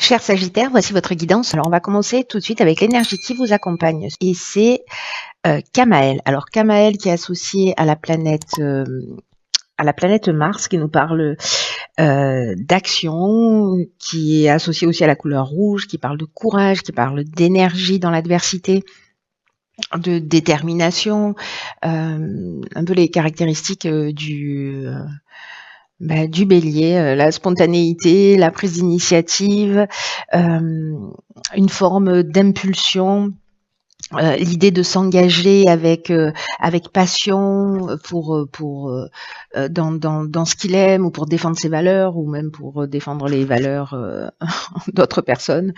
Cher Sagittaire, voici votre guidance. Alors, on va commencer tout de suite avec l'énergie qui vous accompagne. Et c'est Kamaël. Alors, Kamaël qui est associé à la planète Mars, qui nous parle d'action, qui est associé aussi à la couleur rouge, qui parle de courage, qui parle d'énergie dans l'adversité, de détermination, un peu les caractéristiques du bélier, la spontanéité, la prise d'initiative, une forme d'impulsion, l'idée de s'engager avec passion dans ce qu'il aime, ou pour défendre ses valeurs, ou même pour défendre les valeurs d'autres personnes.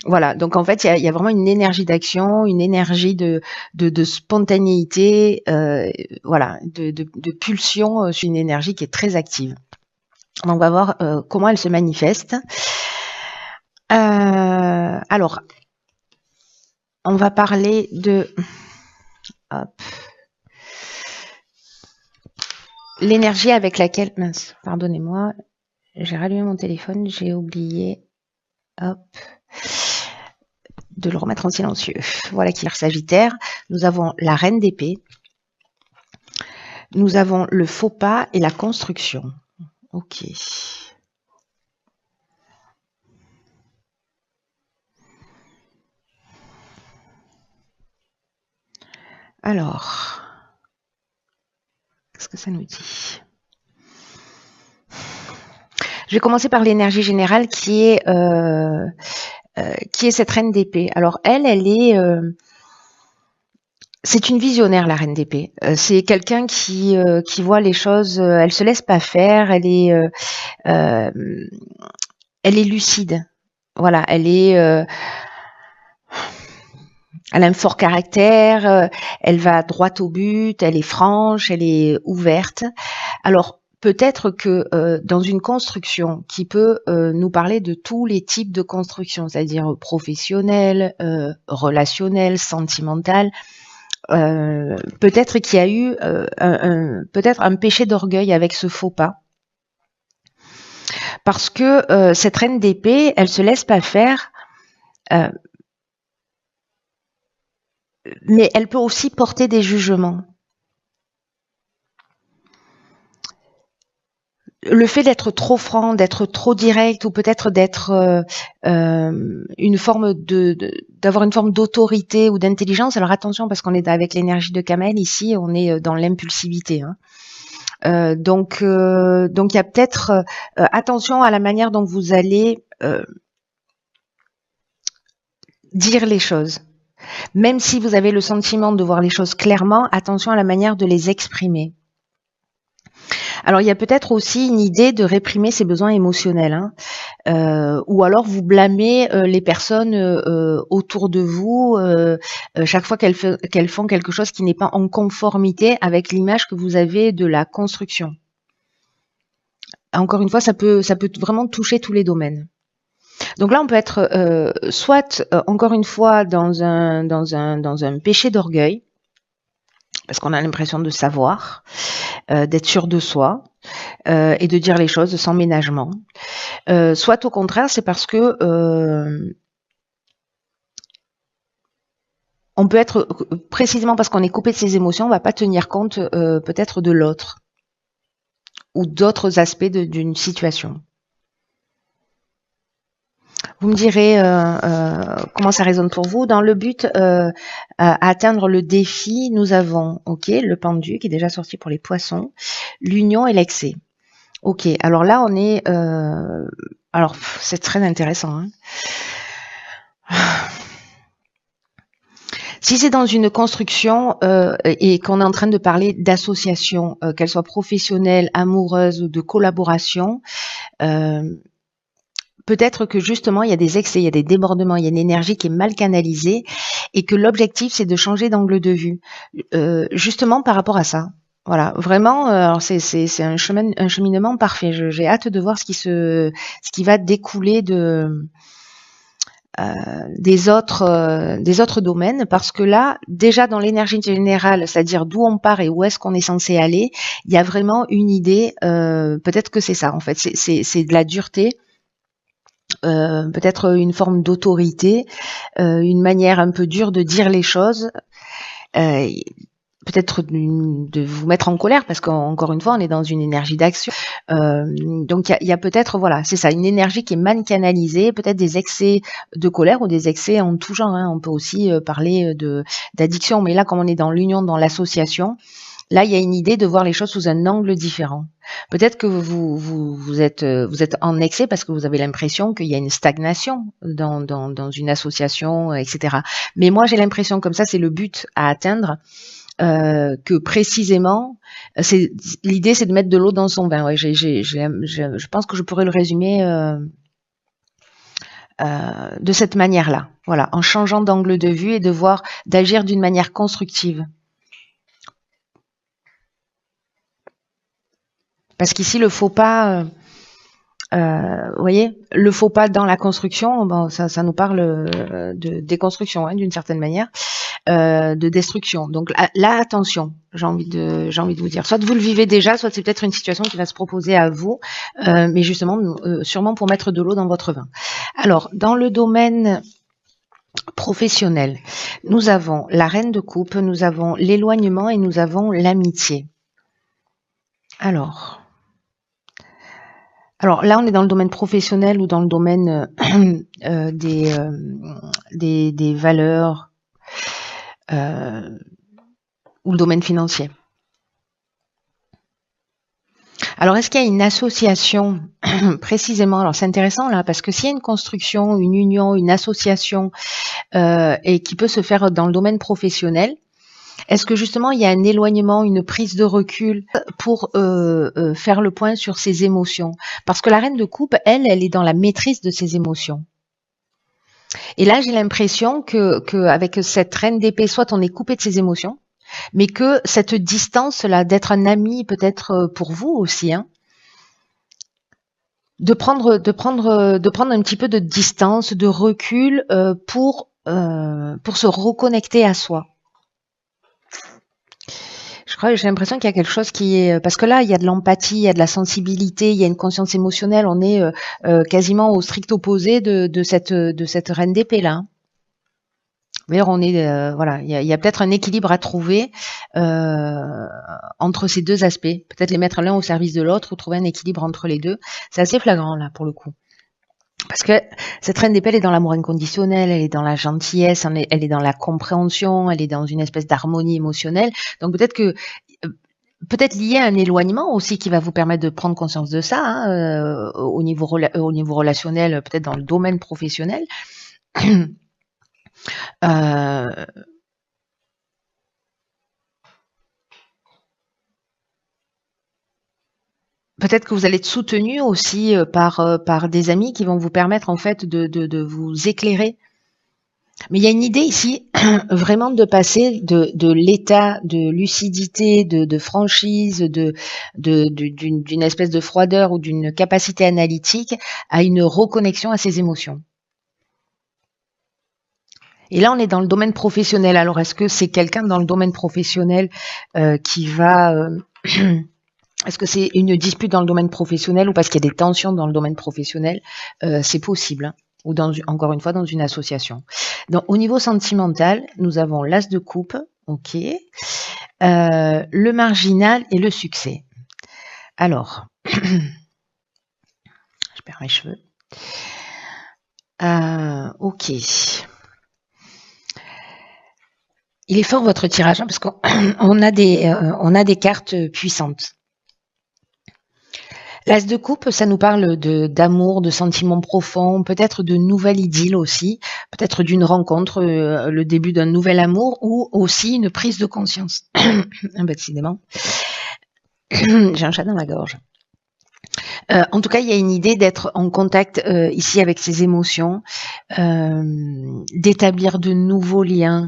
Voilà, donc en fait, il y a vraiment une énergie d'action, une énergie de spontanéité, voilà, de pulsion, une énergie qui est très active. On va voir comment elle se manifeste. Alors, on va parler de l'énergie avec laquelle... Mince, pardonnez-moi, j'ai rallumé mon téléphone, j'ai oublié de le remettre en silencieux. Voilà qui est Sagittaire. Nous avons la reine d'épée. Nous avons le faux pas et la construction. Ok. Alors, qu'est-ce que ça nous dit? Je vais commencer par l'énergie générale qui est cette reine d'épée. Alors elle est... c'est une visionnaire, la reine d'épée. C'est quelqu'un qui voit les choses, elle se laisse pas faire, elle est lucide. Voilà, elle a un fort caractère, elle va droit au but, elle est franche, elle est ouverte. Alors, peut-être que dans une construction qui peut nous parler de tous les types de construction, c'est-à-dire professionnelle, relationnelle, sentimentale, peut-être qu'il y a eu peut-être un péché d'orgueil avec ce faux pas. Parce que cette reine d'épée, elle se laisse pas faire, mais elle peut aussi porter des jugements. Le fait d'être trop franc, d'être trop direct, ou peut-être d'être une forme d'avoir une forme d'autorité ou d'intelligence. Alors attention, parce qu'on est avec l'énergie de Kamaël ici, on est dans l'impulsivité. Hein. Donc il y a peut-être attention à la manière dont vous allez dire les choses. Même si vous avez le sentiment de voir les choses clairement, attention à la manière de les exprimer. Alors, il y a peut-être aussi une idée de réprimer ses besoins émotionnels, hein. Ou alors vous blâmez les personnes autour de vous chaque fois qu'elles font quelque chose qui n'est pas en conformité avec l'image que vous avez de la construction. Encore une fois, ça peut vraiment toucher tous les domaines. Donc là, on peut être soit encore une fois dans un péché d'orgueil, parce qu'on a l'impression de savoir, d'être sûr de soi, et de dire les choses sans ménagement. Soit au contraire, c'est parce que on peut être, précisément parce qu'on est coupé de ses émotions, on va pas tenir compte peut-être de l'autre ou d'autres aspects d'une situation. Vous me direz comment ça résonne pour vous. Dans le but à atteindre le défi, nous avons le pendu qui est déjà sorti pour les poissons, l'union et l'excès. Ok, alors là on est... alors c'est très intéressant. Hein. Si c'est dans une construction et qu'on est en train de parler d'association, qu'elle soit professionnelle, amoureuse ou de collaboration, peut-être que justement il y a des excès, il y a des débordements, il y a une énergie qui est mal canalisée et que l'objectif c'est de changer d'angle de vue, justement par rapport à ça. Voilà, vraiment, alors c'est un cheminement parfait. J'ai hâte de voir ce qui va découler des autres domaines, parce que là, déjà dans l'énergie générale, c'est-à-dire d'où on part et où est-ce qu'on est censé aller, il y a vraiment une idée. Peut-être que c'est ça, en fait, c'est de la dureté. peut-être une forme d'autorité, une manière un peu dure de dire les choses, peut-être de vous mettre en colère parce qu'encore une fois, on est dans une énergie d'action. Donc il y a peut-être, voilà, c'est ça, une énergie qui est mal canalisée, peut-être des excès de colère ou des excès en tout genre. Hein. On peut aussi parler d'addiction, mais là, comme on est dans l'union, dans l'association, là, il y a une idée de voir les choses sous un angle différent. Peut-être que vous êtes en excès parce que vous avez l'impression qu'il y a une stagnation dans une association, etc. Mais moi, j'ai l'impression, comme ça, c'est le but à atteindre, que précisément, l'idée, c'est de mettre de l'eau dans son vin. Ouais, je pense que je pourrais le résumer de cette manière-là. Voilà, en changeant d'angle de vue et d'agir d'une manière constructive. Parce qu'ici, le faux pas, vous voyez, le faux pas dans la construction, bon, ça nous parle de déconstruction, hein, d'une certaine manière, de destruction. Donc là, attention, j'ai envie de vous dire. Soit vous le vivez déjà, soit c'est peut-être une situation qui va se proposer à vous, mais justement, sûrement pour mettre de l'eau dans votre vin. Alors, dans le domaine professionnel, nous avons la reine de coupe, nous avons l'éloignement et nous avons l'amitié. Alors là, on est dans le domaine professionnel ou dans le domaine des valeurs ou le domaine financier. Alors, est-ce qu'il y a une association précisément? Alors, c'est intéressant là, parce que s'il y a une construction, une union, une association et qui peut se faire dans le domaine professionnel, est-ce que justement il y a un éloignement, une prise de recul pour faire le point sur ses émotions? Parce que la reine de coupe, elle est dans la maîtrise de ses émotions. Et là, j'ai l'impression que avec cette reine d'épée, soit on est coupé de ses émotions, mais que cette distance-là, d'être un ami peut-être pour vous aussi, hein, de prendre un petit peu de distance, de recul pour se reconnecter à soi. J'ai l'impression qu'il y a quelque chose qui est... Parce que là, il y a de l'empathie, il y a de la sensibilité, il y a une conscience émotionnelle. On est quasiment au strict opposé de cette reine d'épée là. D'ailleurs, on est voilà, il y a peut-être un équilibre à trouver entre ces deux aspects. Peut-être les mettre l'un au service de l'autre ou trouver un équilibre entre les deux. C'est assez flagrant là pour le coup. Parce que cette reine d'épée, elle est dans l'amour inconditionnel, elle est dans la gentillesse, elle est dans la compréhension, elle est dans une espèce d'harmonie émotionnelle. Donc peut-être lié à un éloignement aussi qui va vous permettre de prendre conscience de ça, hein, au niveau relationnel, peut-être dans le domaine professionnel. Peut-être que vous allez être soutenu aussi par des amis qui vont vous permettre en fait de vous éclairer. Mais il y a une idée ici vraiment de passer de l'état de lucidité, de franchise, d'une espèce de froideur ou d'une capacité analytique à une reconnexion à ses émotions. Et là, on est dans le domaine professionnel. Alors, est-ce que c'est quelqu'un dans le domaine professionnel qui va... Est-ce que c'est une dispute dans le domaine professionnel ou parce qu'il y a des tensions dans le domaine professionnel? C'est possible, hein, ou encore une fois dans une association. Donc au niveau sentimental, nous avons l'as de coupe, ok, le marginal et le succès. Alors, je perds mes cheveux. Ok. Il est fort votre tirage, hein, parce qu'on a des cartes puissantes. L'as de coupe, ça nous parle d'amour, de sentiments profonds, peut-être de nouvelle idylle aussi, peut-être d'une rencontre, le début d'un nouvel amour, ou aussi une prise de conscience. Décidément, j'ai un chat dans la gorge. En tout cas, il y a une idée d'être en contact ici avec ses émotions, d'établir de nouveaux liens.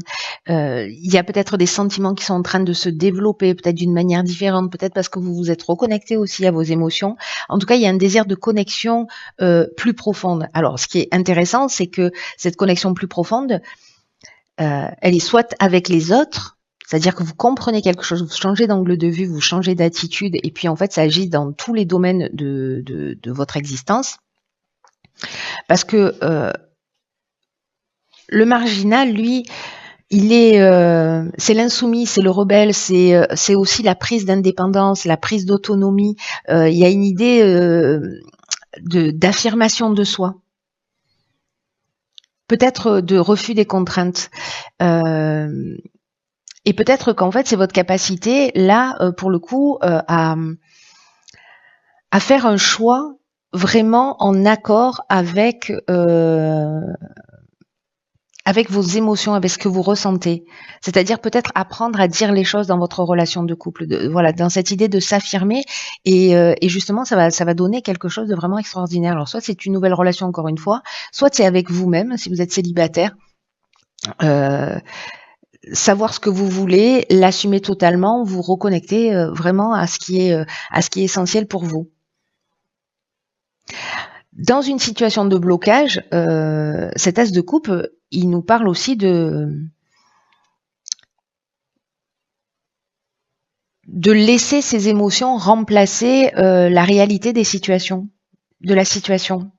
Il y a peut-être des sentiments qui sont en train de se développer, peut-être d'une manière différente, peut-être parce que vous vous êtes reconnecté aussi à vos émotions. En tout cas, il y a un désir de connexion plus profonde. Alors, ce qui est intéressant, c'est que cette connexion plus profonde, elle est soit avec les autres, c'est-à-dire que vous comprenez quelque chose, vous changez d'angle de vue, vous changez d'attitude, et puis en fait, ça agit dans tous les domaines de votre existence. Parce que le marginal, lui, c'est l'insoumis, c'est le rebelle, c'est aussi la prise d'indépendance, la prise d'autonomie. Il y a une idée d'affirmation de soi, peut-être de refus des contraintes. Et peut-être qu'en fait, c'est votre capacité, là, pour le coup, à faire un choix vraiment en accord avec vos émotions, avec ce que vous ressentez. C'est-à-dire peut-être apprendre à dire les choses dans votre relation de couple, voilà, dans cette idée de s'affirmer et justement ça va donner quelque chose de vraiment extraordinaire. Alors soit c'est une nouvelle relation encore une fois, soit c'est avec vous-même si vous êtes célibataire. Savoir ce que vous voulez, l'assumer totalement, vous reconnecter vraiment à ce qui est essentiel pour vous. Dans une situation de blocage, cet as de coupe, il nous parle aussi de laisser ses émotions remplacer la réalité des situations, de la situation.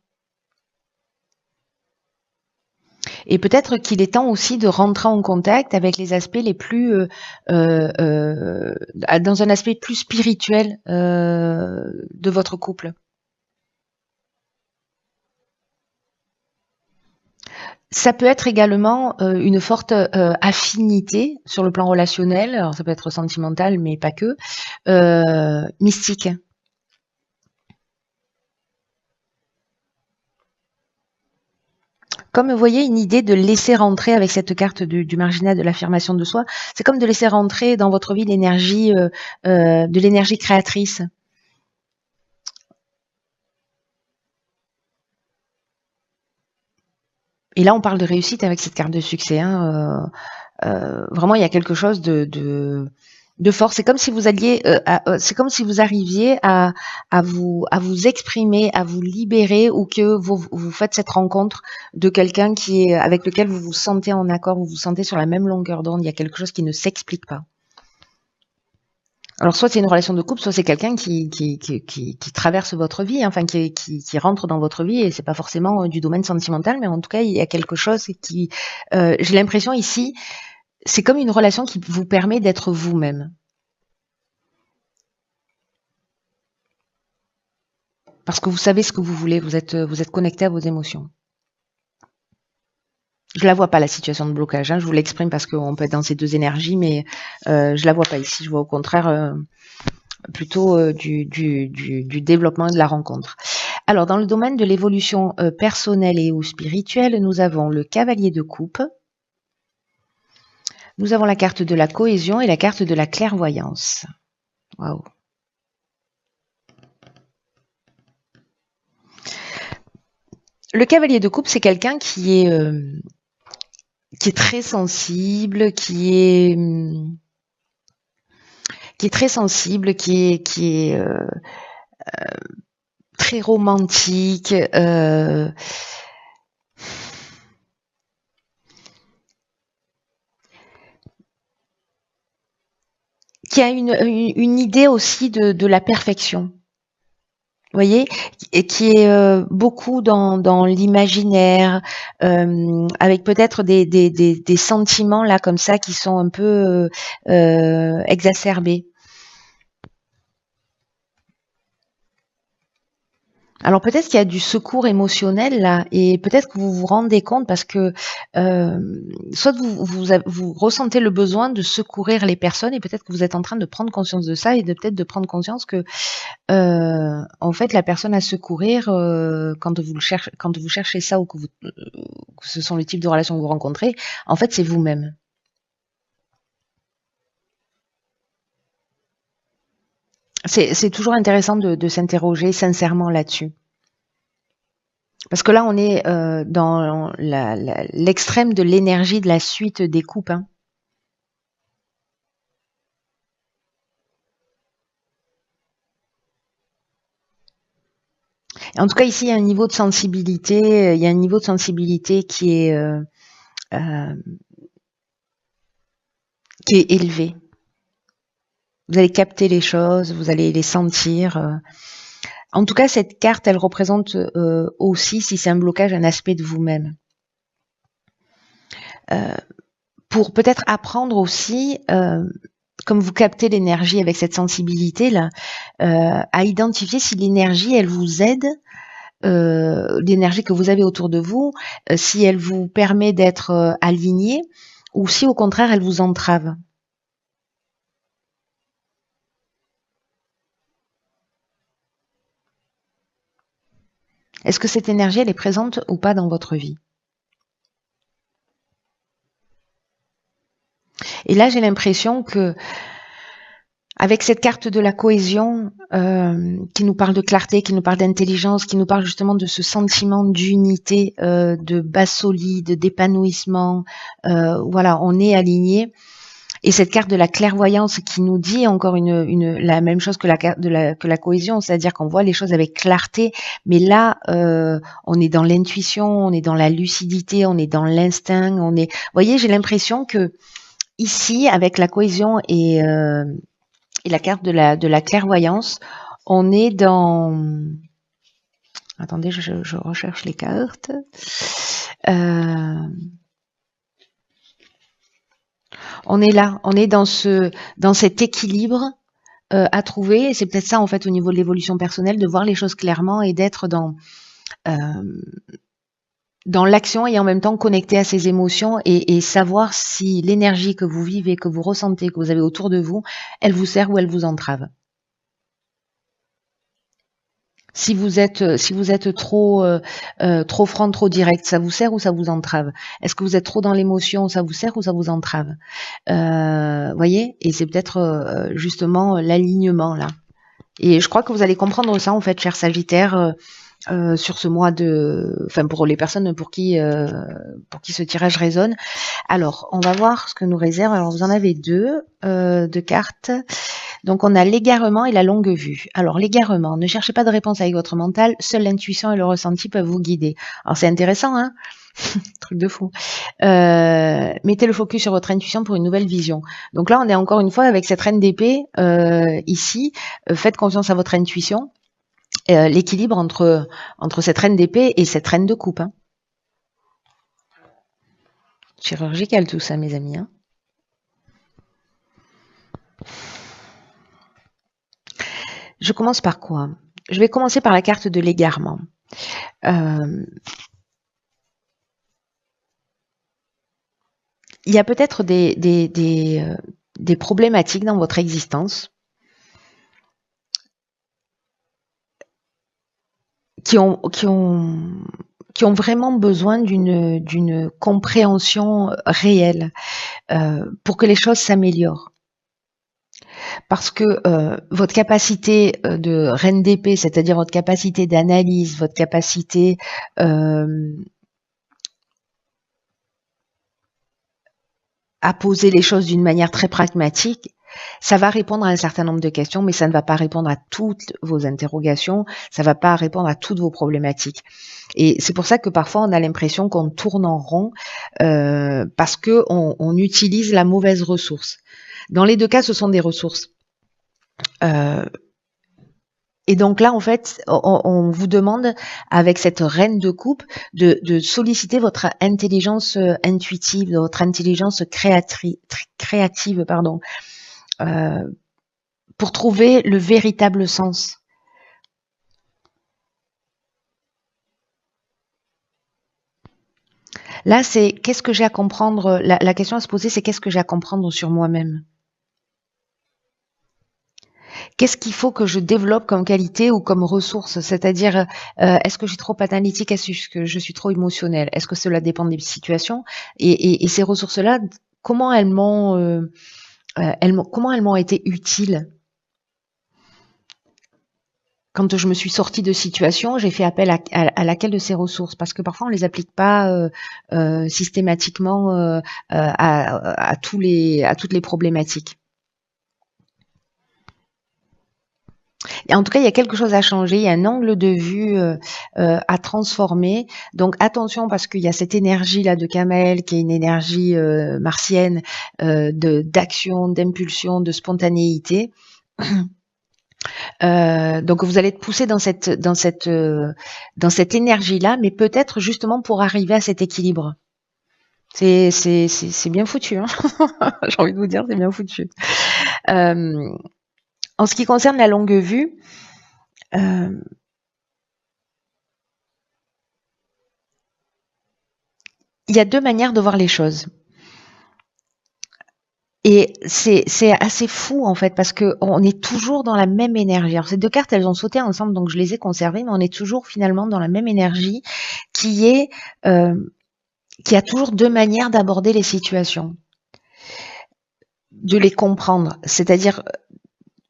Et peut-être qu'il est temps aussi de rentrer en contact avec les aspects les plus, dans un aspect plus spirituel de votre couple. Ça peut être également une forte affinité sur le plan relationnel, alors ça peut être sentimental mais pas que, mystique. Comme vous voyez, une idée de laisser rentrer avec cette carte du marginal de l'affirmation de soi, c'est comme de laisser rentrer dans votre vie l'énergie, de l'énergie créatrice. Et là, on parle de réussite avec cette carte de succès. Hein. Vraiment, il y a quelque chose de force. C'est comme si vous alliez, c'est comme si vous arriviez à vous exprimer, à vous libérer, ou que vous faites cette rencontre de quelqu'un avec lequel vous vous sentez en accord, vous vous sentez sur la même longueur d'onde. Il y a quelque chose qui ne s'explique pas. Alors soit c'est une relation de couple, soit c'est quelqu'un qui traverse votre vie, enfin qui rentre dans votre vie, et c'est pas forcément du domaine sentimental, mais en tout cas il y a quelque chose qui, j'ai l'impression ici, c'est comme une relation qui vous permet d'être vous-même. Parce que vous savez ce que vous voulez, vous êtes connecté à vos émotions. Je la vois pas la situation de blocage, hein, je vous l'exprime parce qu'on peut être dans ces deux énergies, mais je la vois pas ici, je vois au contraire plutôt du développement et de la rencontre. Alors, dans le domaine de l'évolution personnelle et ou spirituelle, nous avons le cavalier de coupe, nous avons la carte de la cohésion et la carte de la clairvoyance. Waouh. Le cavalier de coupe, c'est quelqu'un qui est très sensible, qui est très sensible, qui est très romantique, qui a une idée aussi de la perfection. Vous voyez, et qui est beaucoup dans l'imaginaire, avec peut-être des sentiments là comme ça qui sont un peu exacerbés. Alors peut-être qu'il y a du secours émotionnel là, et peut-être que vous vous rendez compte parce que soit vous ressentez le besoin de secourir les personnes, et peut-être que vous êtes en train de prendre conscience de ça, et peut-être de prendre conscience que en fait la personne à secourir, quand vous cherchez ça, ou que ce sont les types de relations que vous rencontrez, en fait c'est vous-même. C'est toujours intéressant de s'interroger sincèrement là-dessus. Parce que là, on est dans l'extrême de l'énergie de la suite des coupes. Hein. En tout cas, ici, il y a un niveau de sensibilité, qui est élevé. Vous allez capter les choses, vous allez les sentir. En tout cas, cette carte, elle représente aussi, si c'est un blocage, un aspect de vous-même. Pour peut-être apprendre aussi, comme vous captez l'énergie avec cette sensibilité-là, à identifier si l'énergie, elle vous aide, l'énergie que vous avez autour de vous, si elle vous permet d'être aligné, ou si au contraire, elle vous entrave. Est-ce que cette énergie, elle est présente ou pas dans votre vie? Et là, j'ai l'impression que avec cette carte de la cohésion, qui nous parle de clarté, qui nous parle d'intelligence, qui nous parle justement de ce sentiment d'unité, de base solide, d'épanouissement, voilà, on est aligné. Et cette carte de la clairvoyance qui nous dit encore la même chose que la carte que la cohésion, c'est-à-dire qu'on voit les choses avec clarté, mais là, on est dans l'intuition, on est dans la lucidité, on est dans l'instinct, vous voyez, j'ai l'impression que ici, avec la cohésion et la carte de la clairvoyance, on est dans... Attendez, je recherche les cartes. On est là, on est dans cet équilibre à trouver. Et c'est peut-être ça, en fait, au niveau de l'évolution personnelle, de voir les choses clairement et d'être dans l'action et en même temps connecté à ses émotions et savoir si l'énergie que vous vivez, que vous ressentez, que vous avez autour de vous, elle vous sert ou elle vous entrave. Si vous êtes trop franc, trop direct, ça vous sert ou ça vous entrave? Est-ce que vous êtes trop dans l'émotion, ça vous sert ou ça vous entrave? Voyez? Et c'est peut-être justement l'alignement là. Et je crois que vous allez comprendre ça en fait, cher Sagittaire, sur ce mois enfin pour les personnes pour qui ce tirage résonne. Alors, on va voir ce que nous réserve. Alors, vous en avez deux cartes. Donc, on a l'égarement et la longue vue. Alors, l'égarement, ne cherchez pas de réponse avec votre mental, seule l'intuition et le ressenti peuvent vous guider. Alors, c'est intéressant, hein? Truc de fou. Mettez le focus sur votre intuition pour une nouvelle vision. Donc là, on est encore une fois avec cette reine d'épée ici. Faites confiance à votre intuition. L'équilibre entre cette reine d'épée et cette reine de coupe. Hein. Chirurgical tout ça, mes amis. Hein. Je commence par quoi? Je vais commencer par la carte de l'égarement. Il y a peut-être des problématiques dans votre existence qui ont vraiment besoin d'une compréhension réelle pour que les choses s'améliorent. Parce que votre capacité de reine d'épée, c'est-à-dire votre capacité d'analyse, votre capacité à poser les choses d'une manière très pragmatique, ça va répondre à un certain nombre de questions, mais ça ne va pas répondre à toutes vos interrogations, ça ne va pas répondre à toutes vos problématiques. Et c'est pour ça que parfois on a l'impression qu'on tourne en rond parce qu'on utilise la mauvaise ressource. Dans les deux cas, ce sont des ressources. Et donc là, en fait, on vous demande, avec cette reine de coupe, de solliciter votre intelligence intuitive, votre intelligence créative, pardon, pour trouver le véritable sens. Là, c'est qu'est-ce que j'ai à comprendre? La question à se poser, c'est qu'est-ce que j'ai à comprendre sur moi-même? Qu'est-ce qu'il faut que je développe comme qualité ou comme ressource? C'est-à-dire, est-ce que je suis trop analytique? Est-ce que je suis trop émotionnelle? Est-ce que cela dépend des situations? Et ces ressources-là, comment elles m'ont été utiles? Quand je me suis sortie de situation, j'ai fait appel à laquelle de ces ressources? Parce que parfois on les applique pas systématiquement à toutes les problématiques. Et en tout cas, il y a quelque chose à changer, il y a un angle de vue à transformer. Donc attention parce qu'il y a cette énergie-là de Kamael qui est une énergie martienne d'action, d'impulsion, de spontanéité. Donc vous allez être poussé dans cette énergie-là, mais peut-être justement pour arriver à cet équilibre. C'est bien foutu, hein. J'ai envie de vous dire, c'est bien foutu. En ce qui concerne la longue vue, il y a deux manières de voir les choses. Et c'est assez fou en fait parce que on est toujours dans la même énergie. Alors ces deux cartes, elles ont sauté ensemble, donc je les ai conservées, mais on est toujours finalement dans la même énergie qui est qui a toujours deux manières d'aborder les situations, de les comprendre. C'est-à-dire,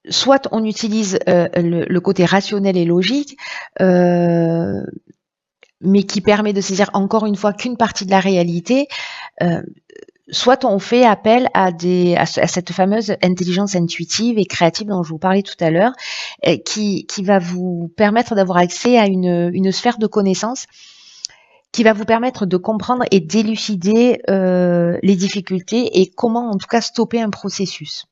soit on utilise le côté rationnel et logique, mais qui permet de saisir encore une fois qu'une partie de la réalité. Soit on fait appel à cette fameuse intelligence intuitive et créative dont je vous parlais tout à l'heure, qui va vous permettre d'avoir accès à une sphère de connaissances qui va vous permettre de comprendre et d'élucider les difficultés et comment en tout cas stopper un processus.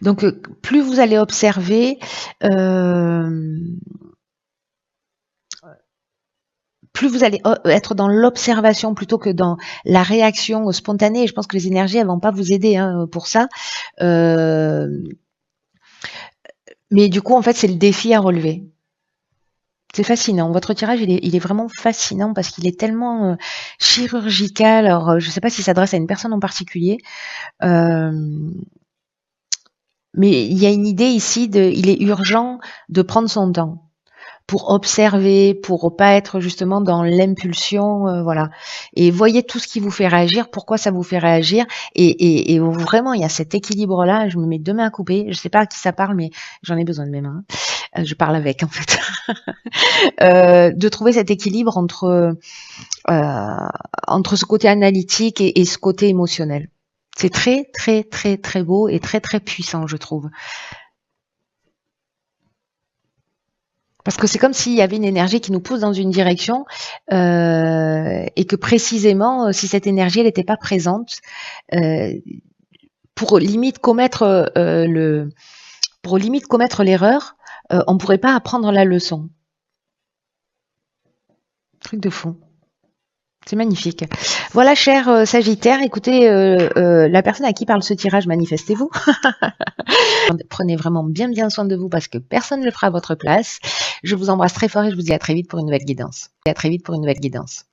Donc plus vous allez observer, plus vous allez être dans l'observation plutôt que dans la réaction spontanée. Et je pense que les énergies, elles vont pas vous aider pour ça. Mais du coup, en fait, c'est le défi à relever. C'est fascinant. Votre tirage, il est vraiment fascinant parce qu'il est tellement chirurgical. Alors, je ne sais pas s'il s'adresse à une personne en particulier. Mais il y a une idée ici il est urgent de prendre son temps pour observer, pour pas être justement dans l'impulsion, voilà. Et voyez tout ce qui vous fait réagir, pourquoi ça vous fait réagir, et vraiment il y a cet équilibre-là. Je me mets deux mains à couper. Je sais pas à qui ça parle, mais j'en ai besoin de mes mains. Je parle avec en fait. De trouver cet équilibre entre ce côté analytique et ce côté émotionnel. C'est très très très très beau et très très puissant, je trouve. Parce que c'est comme s'il y avait une énergie qui nous pousse dans une direction et que précisément, si cette énergie n'était pas présente, pour limite commettre l'erreur, on ne pourrait pas apprendre la leçon. Truc de fou. C'est magnifique. Voilà, cher Sagittaire, écoutez, la personne à qui parle ce tirage, manifestez-vous. Prenez vraiment bien bien soin de vous parce que personne ne le fera à votre place. Je vous embrasse très fort et je vous dis à très vite pour une nouvelle guidance. Et à très vite pour une nouvelle guidance.